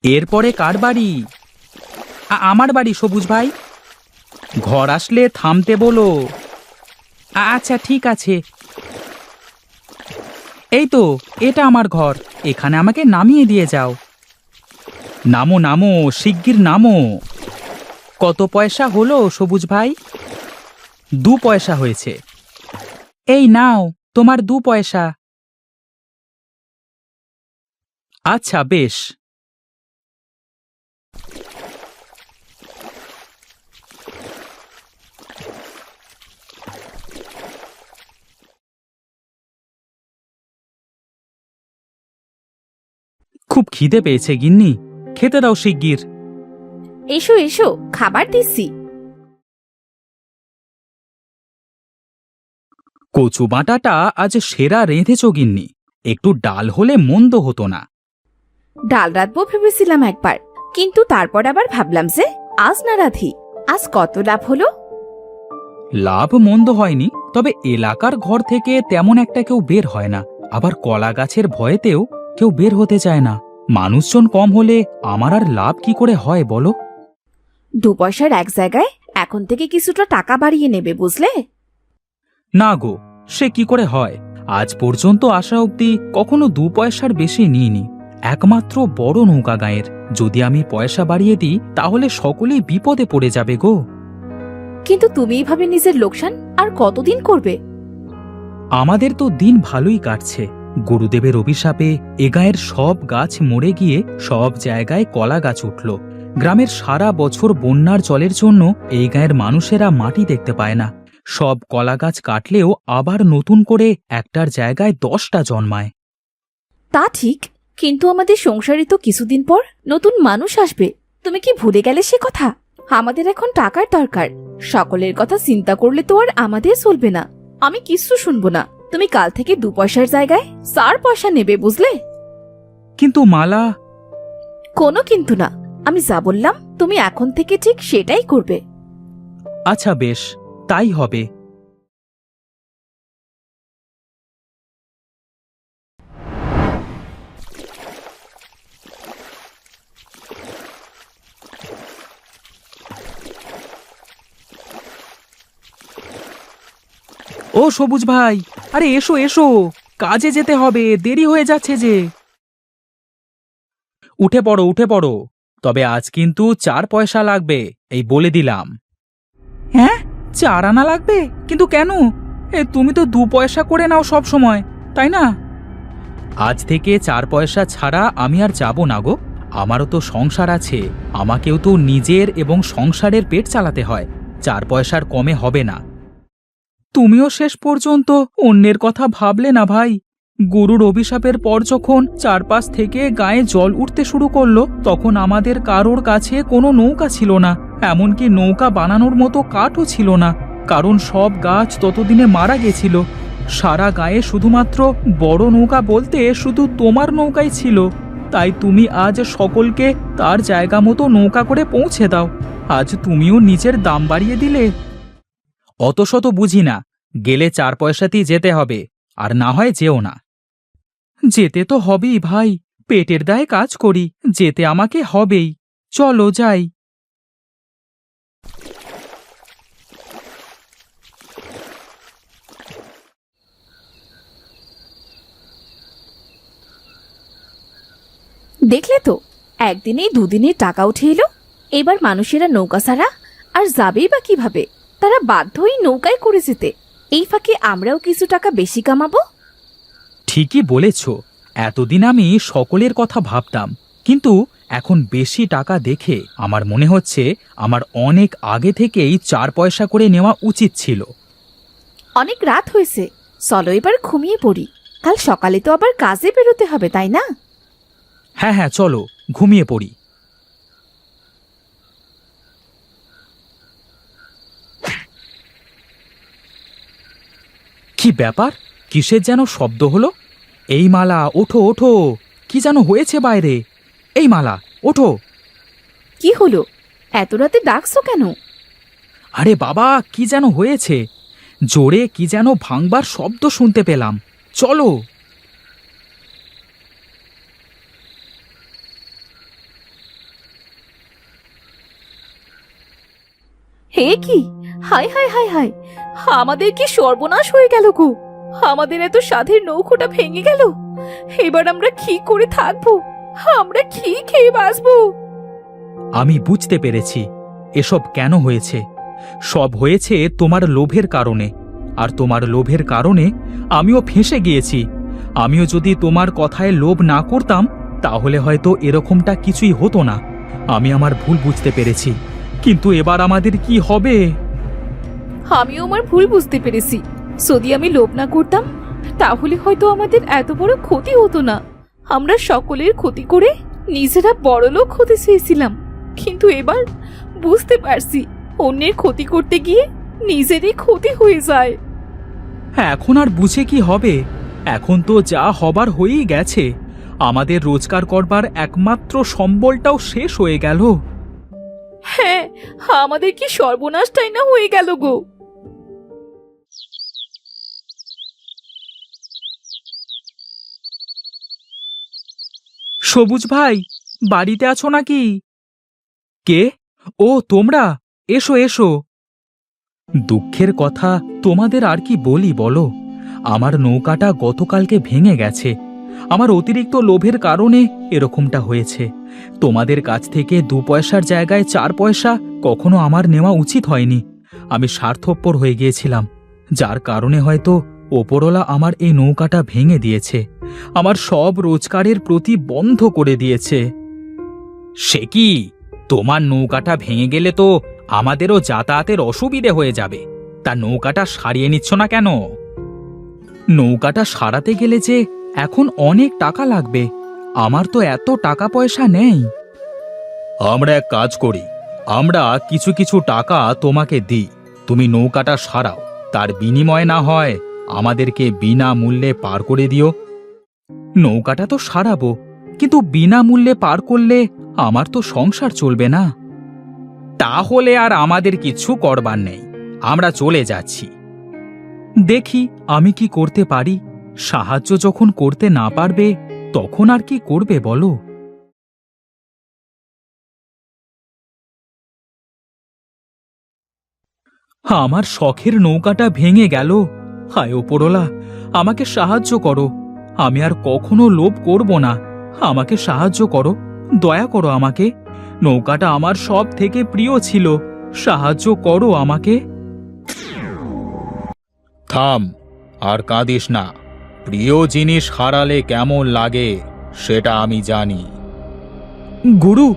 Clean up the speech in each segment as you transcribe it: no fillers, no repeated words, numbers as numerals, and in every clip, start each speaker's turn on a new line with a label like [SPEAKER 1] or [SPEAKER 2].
[SPEAKER 1] এরপরে কার বাড়ি? আমার বাড়ি সবুজ ভাই। ঘর আসলে থামতে বলো। আচ্ছা ঠিক আছে। এই তো, এটা আমার ঘর। এখানে আমাকে নামিয়ে দিয়ে যাও। নামো নামো, শিগগির নামো। কত পয়সা হলো সবুজ ভাই? 2 পয়সা হয়েছে। এই নাও, তোমার 2 পয়সা। আচ্ছা বেশ। খুব খিদে পেয়েছে গিন্নি, খেতে দাও শিগগির।
[SPEAKER 2] এসো এসো, খাবার দিচ্ছি।
[SPEAKER 1] কচু বাঁটাটা আজ সেরা রেঁধেছ গিন্নি। একটু ডাল হলে মন্দ হতো না।
[SPEAKER 2] ডাল রাঁধবো ভেবেছিলাম একবার, কিন্তু তারপর আবার ভাবলাম যে আজ না রাঁধি। আজ কত লাভ হলো।
[SPEAKER 1] লাভ মন্দ হয়নি, তবে এলাকার ঘর থেকে তেমন একটা কেউ বের হয় না। আবার কলা গাছের ভয়েতেও কেউ বের হতে চায় না। মানুষজন কম হলে আমার আর লাভ কি করে হয় বলো?
[SPEAKER 2] 2 পয়সার এক জায়গায় এখন থেকে কিছুটা টাকা বাড়িয়ে নেবে, বুঝলে?
[SPEAKER 1] না গো, সে কি করে হয়? আজ পর্যন্ত আসা অবধি কখনো 2 পয়সার বেশি নিইনি। একমাত্র বড় নৌকা গাঁয়ের। যদি আমি পয়সা বাড়িয়ে দিই তাহলে সকলেই বিপদে পড়ে যাবে গো।
[SPEAKER 2] কিন্তু তুমি এইভাবে নিজের লোকসান আর কতদিন করবে?
[SPEAKER 1] আমাদের তো দিন ভালোই কাটছে। গুরুদেবের অভিশাপে এ গাঁয়ের সব গাছ মরে গিয়ে সব জায়গায় কলা গাছ উঠল। গ্রামের সারা বছর বন্যার জলের জন্য এই গাঁয়ের মানুষেরা মাটি দেখতে পায় না। সব কলা গাছ কাটলেও আবার নতুন করে একটার জায়গায় 10টা জন্মায়।
[SPEAKER 2] তা ঠিক, কিন্তু আমাদের সংসারে তো কিছুদিন পর নতুন মানুষ আসবে। তুমি কি ভুলে গেলে সে কথা? আমাদের এখন টাকার দরকার। সকলের কথা চিন্তা করলে তো আর আমাদের চলবে না। আমি কিচ্ছু শুনবো না। তুমি কাল থেকে 2 পয়সার জায়গায় 4 পয়সা নেবে, বুঝলে?
[SPEAKER 1] কিন্তু মালা।
[SPEAKER 2] কোনো কিন্তু না। আমি যা বললাম তুমি এখন থেকে ঠিক সেটাই করবে।
[SPEAKER 1] আচ্ছা বেশ, তাই হবে। ও সবুজ ভাই, আরে এসো এসো, কাজে যেতে হবে, দেরি হয়ে যাচ্ছে যে। উঠে পড়ো উঠে পড়ো, তবে আজ কিন্তু 4 পয়সা লাগবে, এই বলে দিলাম। হ্যাঁ, 4 আনা লাগবে? কিন্তু কেন? তুমি তো 2 পয়সা করে নাও সব সময়, তাই না? আজ থেকে 4 পয়সা ছাড়া আমি আর যাব না গো। আমারও তো সংসার আছে, আমাকেও তো নিজের এবং সংসারের পেট চালাতে হয়। 4 পয়সার কমে হবে না। তুমিও শেষ পর্যন্ত অন্যের কথা ভাবলে না ভাই। গুরুর অভিশাপের পর যখন চারপাশ থেকে গায়ে জল উঠতে শুরু করলো, তখন আমাদের কারোর কাছে কোনো নৌকা ছিল না। এমনকি নৌকা বানানোর মতো কাঠও ছিল না, কারণ সব গাছ ততদিনে মারা গেছিল। সারা গায়ে শুধুমাত্র বড় নৌকা বলতে শুধু তোমার নৌকাই ছিল। তাই তুমি আজ সকলকে তার জায়গা মতো নৌকা করে পৌঁছে দাও। আজ তুমিও নিজের দাম বাড়িয়ে দিলে। অত শত বুঝি না, গেলে 4 পয়সাতেই যেতে হবে, আর না হয় যেও না। যেতে তো হবেই ভাই, পেটের দায়ে কাজ করি, যেতে আমাকে হবেই। চলো যাই।
[SPEAKER 2] দেখলে তো, একদিনেই দুদিনের টাকা উঠে এলো। এবার মানুষেরা নৌকা ছাড়া আর যাবেই বা কিভাবে? তারা বাধ্যই নৌকায় করে যেতে। এই ফাঁকে আমরাও কিছু টাকা বেশি কামাবো।
[SPEAKER 1] ঠিকই বলেছ। এতদিন আমি সকলের কথা ভাবতাম, কিন্তু এখন বেশি টাকা দেখে আমার মনে হচ্ছে আমার অনেক আগে থেকেই 4 পয়সা করে নেওয়া উচিত ছিল।
[SPEAKER 2] অনেক রাত হয়েছে, চলো এবার ঘুমিয়ে পড়ি। কাল সকালে তো আবার কাজে বেরোতে হবে, তাই না?
[SPEAKER 1] হ্যাঁ হ্যাঁ, চলো ঘুমিয়ে পড়ি। কি ব্যাপার? কিসের যেন শব্দ হলো? এই মালা, ওঠো ওঠো, কি যেন হয়েছে বাইরে। এই মালা, ওঠো।
[SPEAKER 2] কি হলো? এত রাতে ডাকছো কেন?
[SPEAKER 1] আরে বাবা, কি যেন হয়েছে। জোরে কি যেন ভাঙবার শব্দ শুনতে পেলাম। চলো।
[SPEAKER 2] হে কি, হায় হায় হায় হায়, আমাদের কি সর্বনাশ হয়ে গেল গো। আমাদের এত সাধের নৌকোটা ভেঙে গেল। এবার আমরা কি করে থাকবো? আমরা কি খেয়ে বাঁচবো?
[SPEAKER 1] আমি বুঝতে পেরেছি এসব কেন হয়েছে। সব হয়েছে তোমার লোভের কারণে, আর তোমার লোভের কারণে আমিও ফেঁসে গিয়েছি। আমিও যদি তোমার কথায় লোভ না করতাম তাহলে হয়তো এরকমটা কিছুই হতো না। আমি আমার ভুল বুঝতে পেরেছি, কিন্তু এবার আমাদের কি হবে?
[SPEAKER 2] আমিও আমার ভুল বুঝতে পেরেছি। যদি আমি লোভ না করতাম তাহলে হয়তো আমাদের এত বড় ক্ষতি হতো না। আমরা সকলের ক্ষতি করে নিজেরা বড়লোক হতে চেয়েছিলাম, কিন্তু এবার বুঝতে পারছি অন্যের ক্ষতি করতে গিয়ে নিজেরই ক্ষতি হয়ে যায়।
[SPEAKER 1] এখন আর বুঝে কি হবে? এখন তো যা হবার হয়েই গেছে। আমাদের রোজগার করবার একমাত্র সম্বলটাও শেষ হয়ে গেল।
[SPEAKER 2] হ্যাঁ, আমাদের কি সর্বনাশটাই না হয়ে গেল গো।
[SPEAKER 1] সবুজ ভাই, বাড়িতে আছো নাকি? কে? ও তোমরা, এসো এসো। দুঃখের কথা তোমাদের আর কি বলি বলো। আমার নৌকাটা গতকালকে ভেঙে গেছে। আমার অতিরিক্ত লোভের কারণে এরকমটা হয়েছে। তোমাদের কাছ থেকে 2 পয়সার জায়গায় 4 পয়সা কখনো আমার নেওয়া উচিত হয়নি। আমি স্বার্থপর হয়ে গিয়েছিলাম, যার কারণে হয়তো ওপরওয়ালা আমার এই নৌকাটা ভেঙে দিয়েছে। আমার সব রোজগারের প্রতিবন্ধ করে দিয়েছে। সে কি, তোমার নৌকাটা ভেঙে গেলে তো আমাদেরও যাতায়াতের অসুবিধে হয়ে যাবে। তা নৌকাটা সারিয়ে নিচ্ছ না কেন? নৌকাটা সারাতে গেলে যে এখন অনেক টাকা লাগবে। আমার তো এত টাকা পয়সা নেই। আমরা এক কাজ করি, আমরা কিছু কিছু টাকা তোমাকে দিই, তুমি নৌকাটা সারাও। তার বিনিময়ে না হয় আমাদেরকে বিনামূল্যে পার করে দিও। নৌকাটা তো সারাবো, কিন্তু বিনামূল্যে পার করলে আমার তো সংসার চলবে না। তাহলে আর আমাদের কিছু করবার নেই, আমরা চলে যাচ্ছি। দেখি আমি কি করতে পারি। সাহায্য যখন করতে না পারবে তখন আর কি করবে বলো? আমার শখের নৌকাটা ভেঙে গেল। হায় ওপরওয়ালা, আমাকে সাহায্য করো। আমি আর কখনো লোভ করব না। আমাকে সাহায্য করো, দয়া করো আমাকে। নৌকাটা আমার সব থেকে প্রিয় ছিল। সাহায্য করো আমাকে। থাম, আর কাঁদিস না। প্রিয় জিনিস হারালে কেমন লাগে সেটা আমি জানি। গুরু,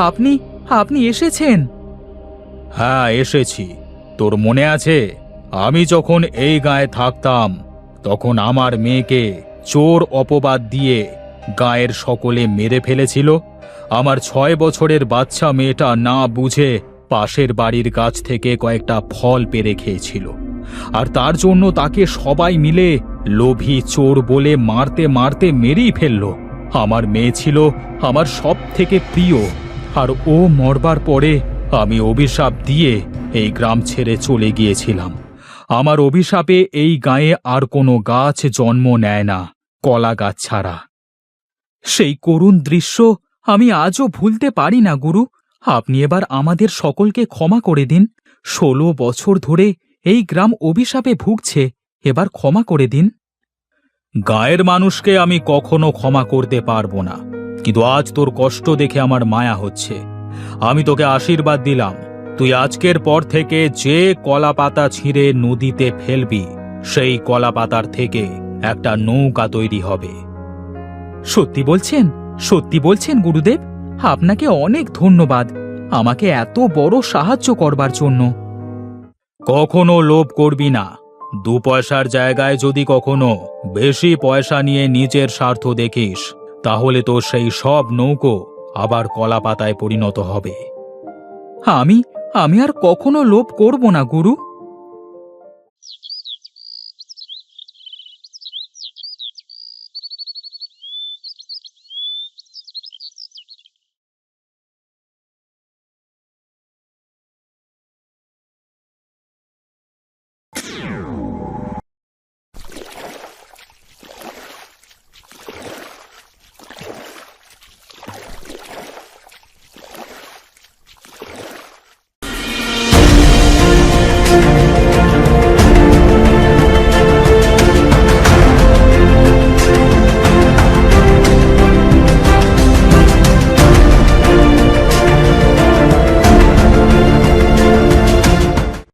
[SPEAKER 1] আপনি আপনি এসেছেন? হ্যাঁ, এসেছি। তোর মনে আছে আমি যখন এই গায়ে থাকতাম তখন আমার মেয়েকে চোর অপবাদ দিয়ে গায়ের সকলে মেরে ফেলেছিল? আমার 6 বছরের বাচ্চা মেয়েটা না বুঝে পাশের বাড়ির গাছ থেকে কয়েকটা ফল পেড়ে খেয়েছিল, আর তার জন্য তাকে সবাই মিলে লোভী চোর বলে মারতে মারতে মেরেই ফেলল। আমার মেয়ে ছিল আমার সব থেকে প্রিয়, আর ও মরবার পরে আমি অভিশাপ দিয়ে এই গ্রাম ছেড়ে চলে গিয়েছিলাম। আমার অভিশাপে এই গায়ে আর কোনো গাছ জন্ম নেয় না, কলা গাছ ছাড়া। সেই করুণ দৃশ্য আমি আজও ভুলতে পারি না গুরু। আপনি এবার আমাদের সকলকে ক্ষমা করে দিন। 16 বছর ধরে এই গ্রাম অভিশাপে ভুগছে, এবার ক্ষমা করে দিন। গায়ের মানুষকে আমি কখনো ক্ষমা করতে পারবো না, কিন্তু আজ তোর কষ্ট দেখে আমার মায়া হচ্ছে। আমি তোকে আশীর্বাদ দিলাম, তুই আজকের পর থেকে যে কলা পাতা ছিঁড়ে নদীতে ফেলবি সেই কলা পাতার থেকে একটা নৌকা তৈরি হবে। সত্যি বলছেন? সত্যি বলছেন গুরুদেব? আপনাকে অনেক ধন্যবাদ আমাকে এত বড় সাহায্য করবার জন্য। কখনো লোভ করবি না। 2 পয়সার জায়গায় যদি কখনো বেশি পয়সা নিয়ে নিজের স্বার্থ দেখিস তাহলে তো সেই সব নৌকো আবার কলা পাতায় পরিণত হবে। আমি আর কখনো লোভ করব না গুরু।